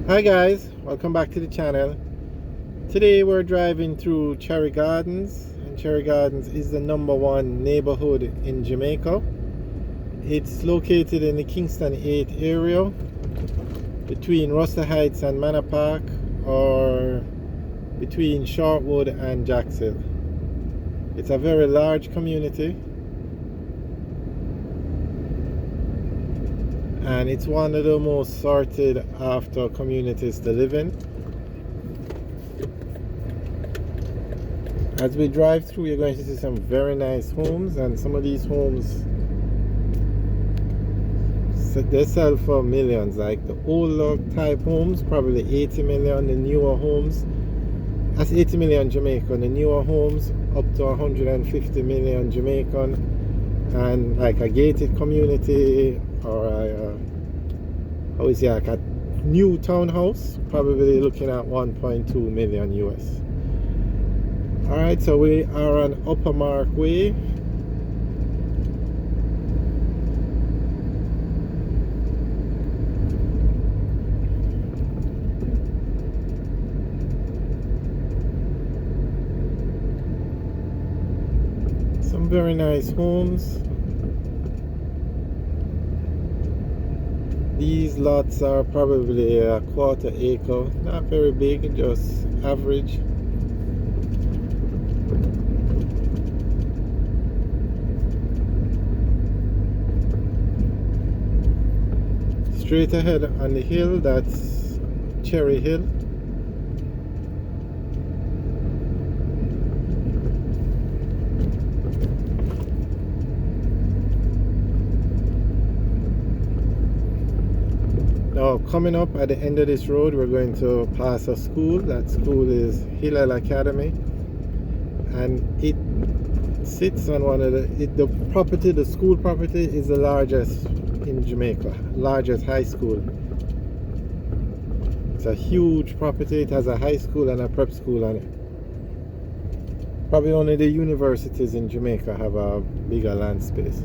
Hi guys, welcome back to the channel. Today we're driving through Cherry Gardens, and Cherry Gardens is the #1 neighborhood in Jamaica. It's located in the Kingston 8 area between Ruster Heights and Manor Park, or between Shortwood and Jackshill. It's a very large community and it's one of the most sorted after communities to live in. As we drive through, you're going to see some very nice homes, and some of these homes, they sell for millions. Like the older type homes, probably 80 million. The newer homes, that's 80 million Jamaican. The newer homes up to 150 million Jamaican. And like a gated community, or like a new townhouse, probably looking at 1.2 million US. Alright, so we are on Upper Mark Way. Some very nice homes. These lots are probably a quarter acre, not very big, just average. Straight ahead on the hill, that's Cherry Hill. Now, coming up at the end of this road, we're going to pass a school. That school is Hilal Academy, and it sits on one of the school property is the largest in Jamaica, largest high school. It's a huge property. It has a high school and a prep school on it. Probably only the universities in Jamaica have a bigger land space.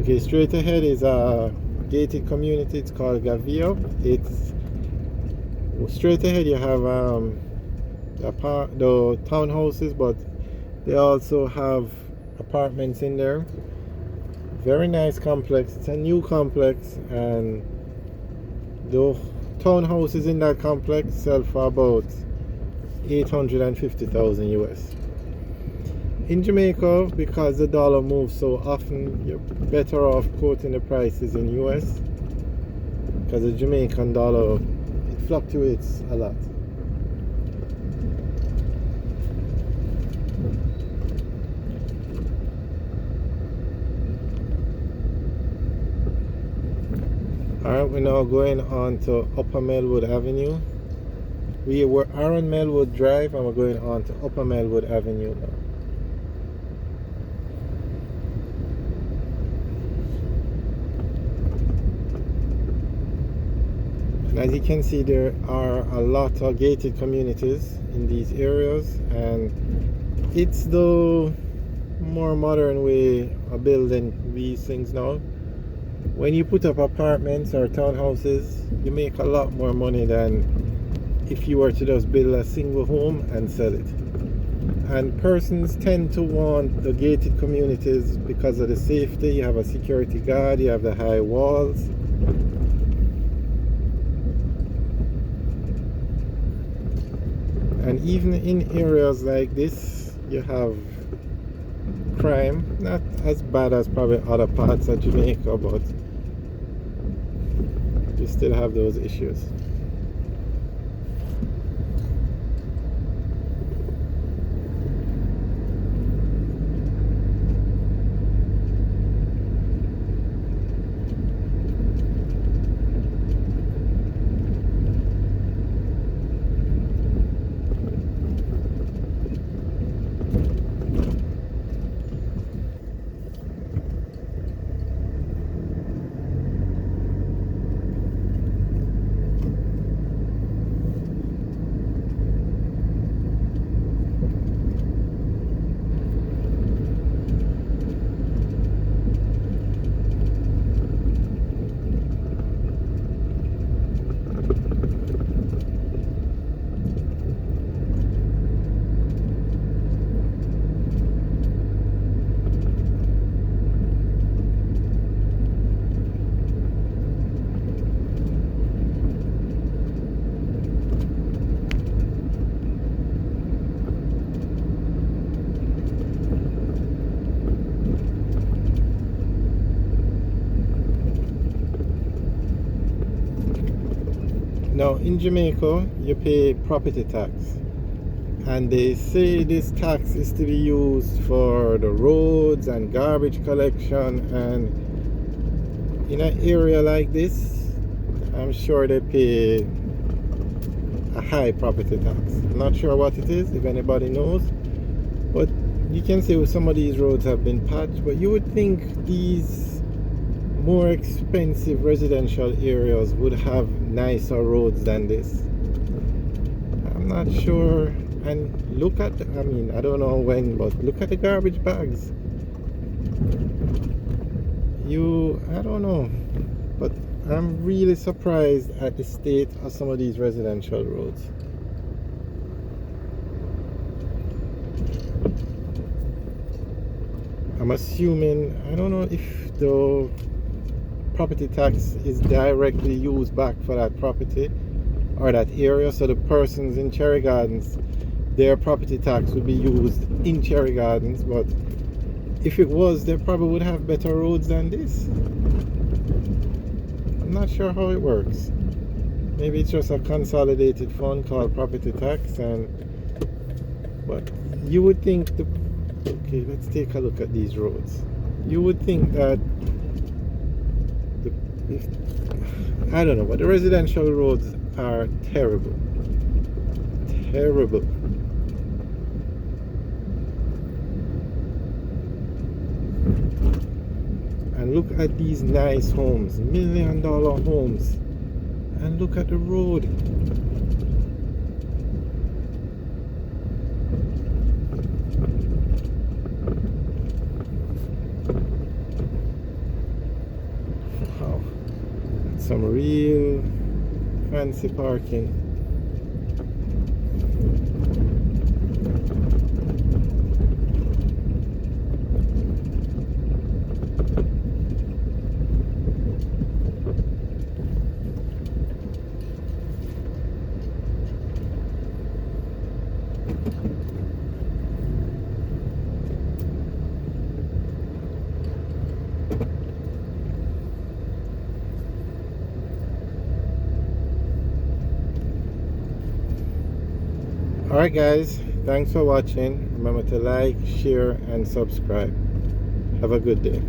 Okay, straight ahead is a gated community. It's called Gavio. It's straight ahead. You have the townhouses, but they also have apartments in there. Very nice complex. It's a new complex, and the townhouses in that complex sell for about 850,000 US. In Jamaica, because the dollar moves so often, you're better off quoting the prices in US, because the Jamaican dollar, it fluctuates a lot. Alright, we're now going on to Upper Melwood Avenue. We are on Melwood Drive, and we're going on to Upper Melwood Avenue now. And as you can see, there are a lot of gated communities in these areas, and it's the more modern way of building these things now. When you put up apartments or townhouses, you make a lot more money than if you were to just build a single home and sell it. And persons tend to want the gated communities because of the safety. You have a security guard, you have the high walls. And even in areas like this, you have crime. Not as bad as probably other parts of Jamaica, but you still have those issues. Now in Jamaica you pay property tax, and they say this tax is to be used for the roads and garbage collection, and in an area like this I'm sure they pay a high property tax. I'm not sure what it is, if anybody knows, but you can see some of these roads have been patched, but you would think these more expensive residential areas would have nicer roads than this. I'm not sure. And look at, I mean, I don't know when, but look at the garbage bags. I don't know, but I'm really surprised at the state of some of these residential roads. I'm assuming, I don't know if the property tax is directly used back for that property or that area, so the persons in Cherry Gardens, their property tax would be used in Cherry Gardens, but if it was, they probably would have better roads than this. I'm not sure how it works. Maybe it's just a consolidated fund called property tax, but you would think okay, let's take a look at these roads. You would think that I don't know, but the residential roads are terrible. Terrible. And look at these nice homes, $1 million homes, and look at the road. Wow, some real fancy parking. Alright guys, thanks for watching. Remember to like, share and subscribe. Have a good day.